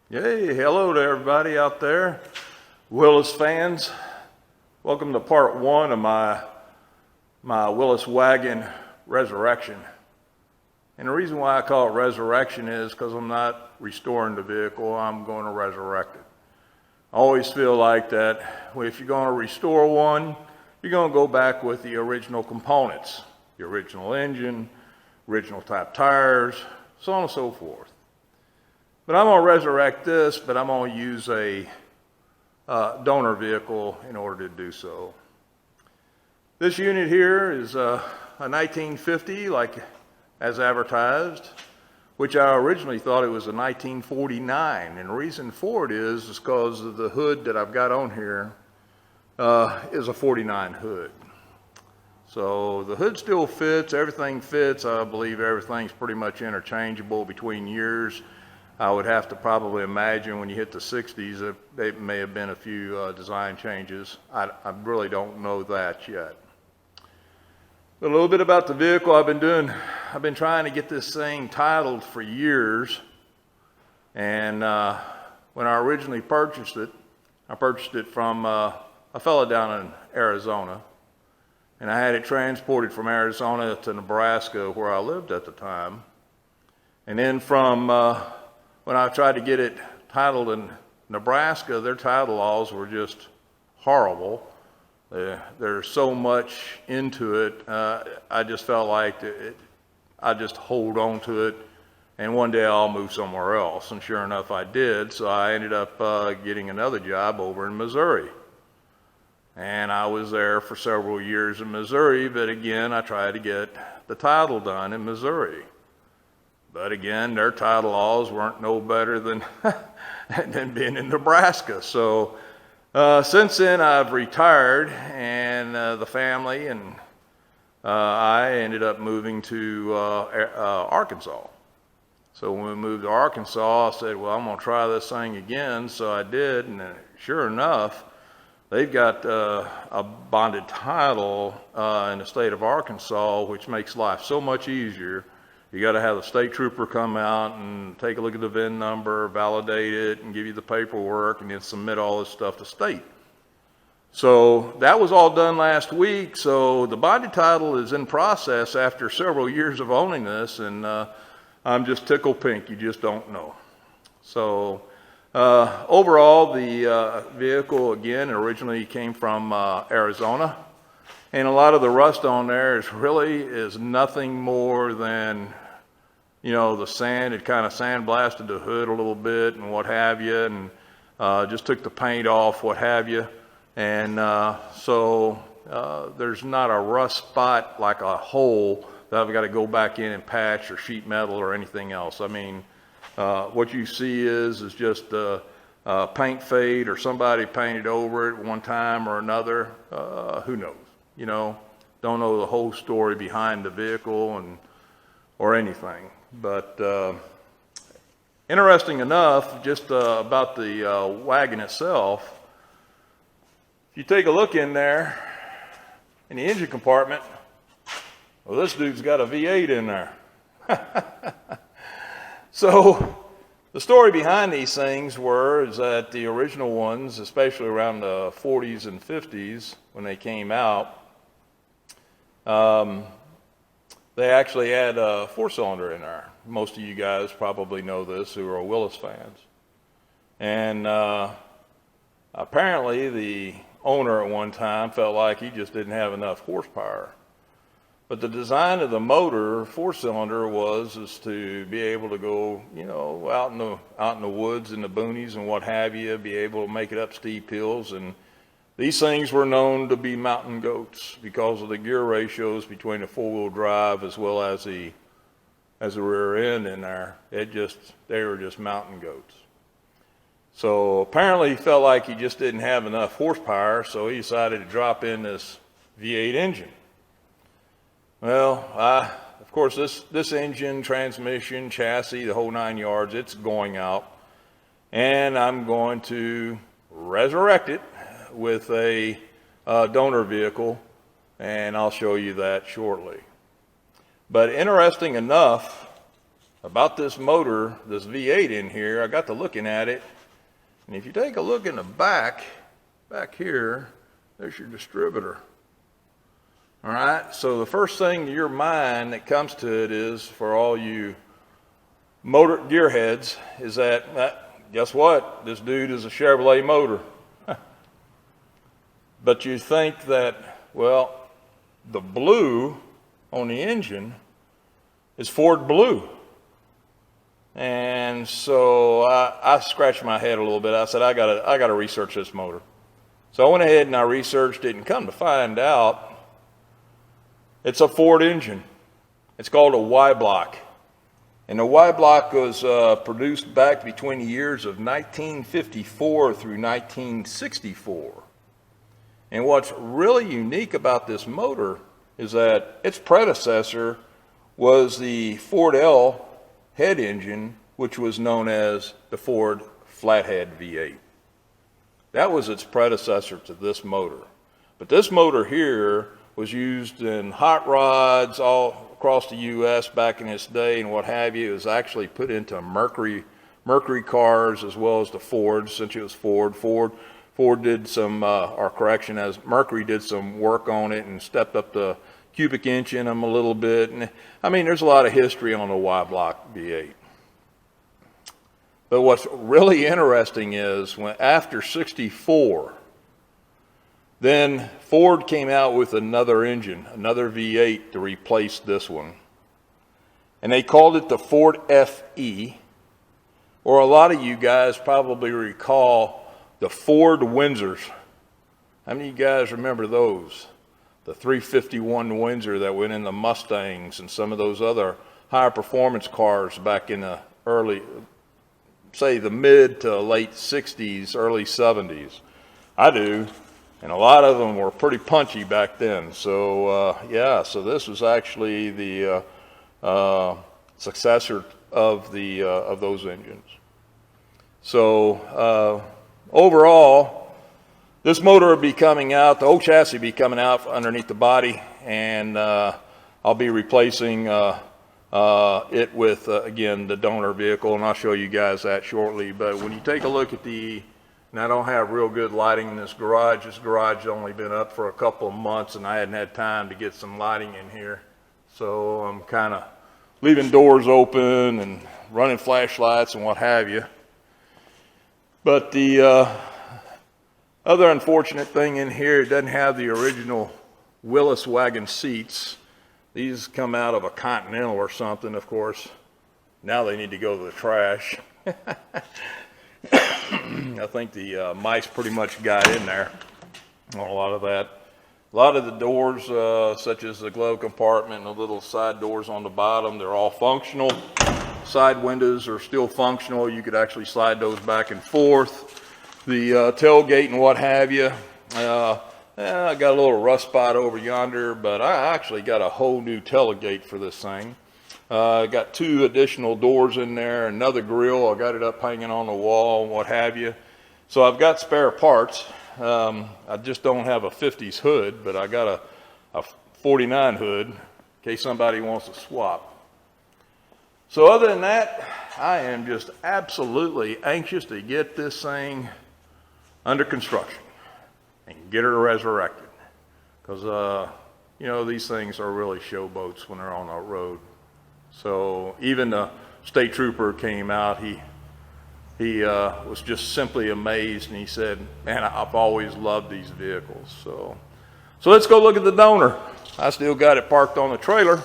Hey, hello to everybody out there, Willys fans. Welcome to part one of my Willys Wagon resurrection. And the reason why I call it resurrection is because I'm not restoring the vehicle, I'm going to resurrect it. I always feel like that if you're going to restore one, you're going to go back with the original components, the original engine, original type tires, so on and so forth. But I'm going to resurrect this, but I'm going to use a donor vehicle in order to do so. This unit here is a 1950, like as advertised, which I originally thought it was a 1949. And the reason for it is because of the hood that I've got on here is a 49 hood. So the hood still fits, everything fits. I believe everything's pretty much interchangeable between years. I would have to probably imagine when you hit the 60s that there may have been a few design changes. I really don't know that yet. A little bit about the vehicle I've been trying to get this thing titled for years. And when I originally purchased it, I purchased it from a fellow down in Arizona. And I had it transported from Arizona to Nebraska, where I lived at the time. And then from when I tried to get it titled in Nebraska, their title laws were just horrible. There's so much into it. I just felt like I just hold on to it, and one day I'll move somewhere else. And sure enough, I did. So I ended up getting another job over in Missouri. And I was there for several years in Missouri, but again, I tried to get the title done in Missouri. But again, their title laws weren't no better than, than being in Nebraska. So since then, I've retired, and the family and I ended up moving to Arkansas. So when we moved to Arkansas, I said, well, I'm going to try this thing again. So I did, and sure enough, they've got a bonded title in the state of Arkansas, which makes life so much easier. You got to have the state trooper come out and take a look at the VIN number, validate it, and give you the paperwork, and then submit all this stuff to state. So that was all done last week. So the body title is in process after several years of owning this, and I'm just tickled pink. You just don't know. So overall, the vehicle, again, originally came from Arizona. And a lot of the rust on there is nothing more than, the sand. It kind of sandblasted the hood a little bit and what have you, and just took the paint off, what have you. And so there's not a rust spot like a hole that I've got to go back in and patch or sheet metal or anything else. I mean, what you see is just paint fade, or somebody painted over it one time or another. Who knows? Don't know the whole story behind the vehicle or anything. But interesting enough, just about the wagon itself, if you take a look in there in the engine compartment, well, this dude's got a V8 in there. So the story behind these things is that the original ones, especially around the 40s and 50s when they came out, they actually had a four-cylinder in there. Most of you guys probably know this who are Willys fans. And apparently the owner at one time felt like he just didn't have enough horsepower. But the design of the motor, four-cylinder, is to be able to go, out in the woods and the boonies and what have you, be able to make it up steep hills. And these things were known to be mountain goats because of the gear ratios between the four-wheel drive as well as the rear end in there. They were just mountain goats. So apparently he felt like he just didn't have enough horsepower, so he decided to drop in this V8 engine. Well, of course, this engine, transmission, chassis, the whole 9 yards, it's going out. And I'm going to resurrect it with a donor vehicle, and I'll show you that shortly. But interesting enough, about this motor, this V8 in here. I got to looking at it, and if you take a look in the back here, there's your distributor. All right, so the first thing to your mind that comes to it is, for all you motor gearheads, is that, guess what? This dude is a Chevrolet motor. But you think that, well, the blue on the engine is Ford blue. And so I scratched my head a little bit. I said, I gotta research this motor. So I went ahead and I researched it, and come to find out, it's a Ford engine. It's called a Y-block. And the Y-block was produced back between the years of 1954 through 1964. And what's really unique about this motor is that its predecessor was the Ford L head engine, which was known as the Ford Flathead V8. That was its predecessor to this motor. But this motor here was used in hot rods all across the U.S. back in its day and what have you. It was actually put into Mercury cars as well as the Fords, since it was Ford. Ford did some, or correction, as Mercury did some work on it and stepped up the cubic inch in them a little bit. And I mean, there's a lot of history on the Y-block V8. But what's really interesting is when after 64, then Ford came out with another engine, another V8 to replace this one. And they called it the Ford FE, or a lot of you guys probably recall the Ford Windsors. How many of you guys remember those? The 351 Windsor that went in the Mustangs and some of those other higher performance cars back in the early, say the mid to late 60s, early 70s. I do. And a lot of them were pretty punchy back then. So yeah, so this was actually the successor of those engines. So overall, this motor will be coming out, the whole chassis will be coming out underneath the body, and I'll be replacing it with, again, the donor vehicle, and I'll show you guys that shortly. But when you take a look at and I don't have real good lighting in this garage. This garage has only been up for a couple of months, and I hadn't had time to get some lighting in here. So I'm kind of leaving doors open and running flashlights and what have you. But the other unfortunate thing in here, it doesn't have the original Willys Wagon seats. These come out of a Continental or something, of course. Now they need to go to the trash. I think the mice pretty much got in there on a lot of that. A lot of the doors, such as the glove compartment and the little side doors on the bottom, they're all functional. Side windows are still functional. You could actually slide those back and forth. The tailgate and what have you. I got a little rust spot over yonder, but I actually got a whole new tailgate for this thing. Got 2 additional doors in there, another grill. I got it up hanging on the wall and what have you. So I've got spare parts. I just don't have a 50s hood, but I got a 49 hood in case somebody wants to swap. So other than that, I am just absolutely anxious to get this thing under construction and get her resurrected. Because, you know, these things are really showboats when they're on the road. So even the state trooper came out, he was just simply amazed, and he said, man, I've always loved these vehicles. So let's go look at the donor. I still got it parked on the trailer.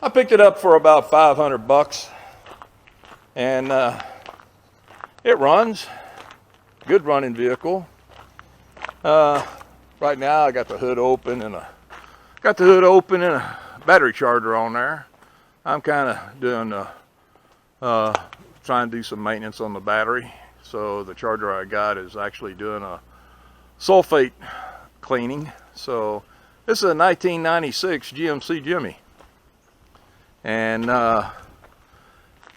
I picked it up for about $500, and it runs. Good running vehicle. Right now I got the hood open and a battery charger on there. I'm kind of doing trying to do some maintenance on the battery. So the charger I got is actually doing a sulfate cleaning. So this is a 1996 GMC Jimmy. And the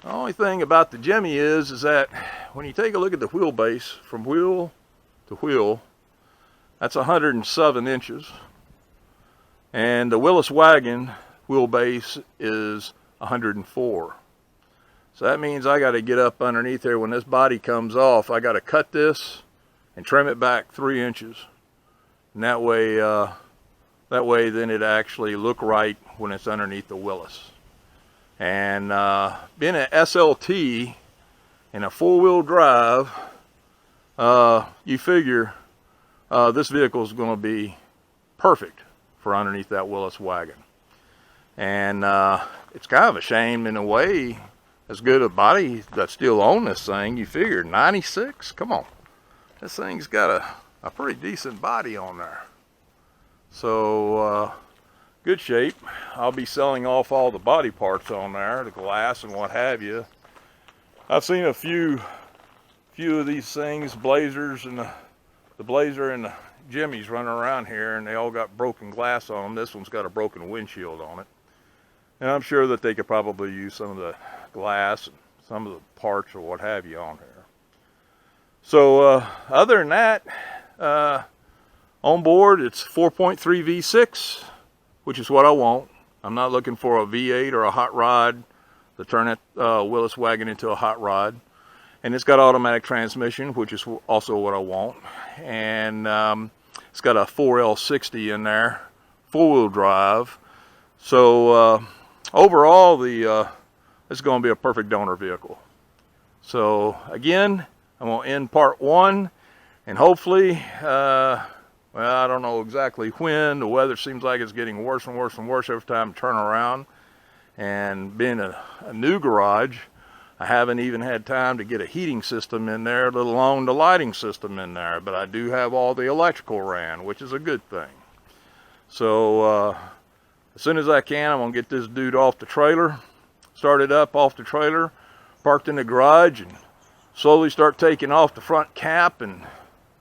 only thing about the Jimmy is that when you take a look at the wheelbase from wheel to wheel, that's 107 inches. And the Willys Wagon wheelbase is 104. So that means I got to get up underneath there when this body comes off. I got to cut this and trim it back 3 inches. And that way then it actually look right when it's underneath the Willys. And being an SLT and a 4-wheel drive, you figure this vehicle is going to be perfect for underneath that Willys wagon. And it's kind of a shame in a way, as good a body that's still on this thing. You figure 96, come on, this thing's got a pretty decent body on there. So good shape. I'll be selling off all the body parts on there, the glass and what have you. I've seen a few of these things, Blazers and the Blazer and the Jimmys running around here, and they all got broken glass on them. This one's got a broken windshield on it. And I'm sure that they could probably use some of the glass and some of the parts or what have you on here. So other than that, on board it's 4.3 V6, which is what I want. I'm not looking for a V8 or a hot rod to turn that Willys wagon into a hot rod. And it's got automatic transmission, which is also what I want. And it's got a 4L60 in there, 4-wheel drive. So overall, it's going to be a perfect donor vehicle. So again, I'm going to end part 1, and hopefully, well, I don't know exactly when. The weather seems like it's getting worse and worse and worse every time I turn around. And being a new garage, I haven't even had time to get a heating system in there, let alone the lighting system in there. But I do have all the electrical ran, which is a good thing. So as soon as I can, I'm going to get this dude off the trailer, start it up off the trailer, parked in the garage, and slowly start taking off the front cap, and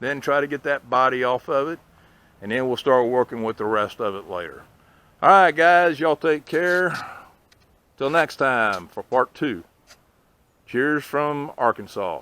then try to get that body off of it. And then we'll start working with the rest of it later. All right, guys, y'all take care. Till next time for part 2. Cheers from Arkansas.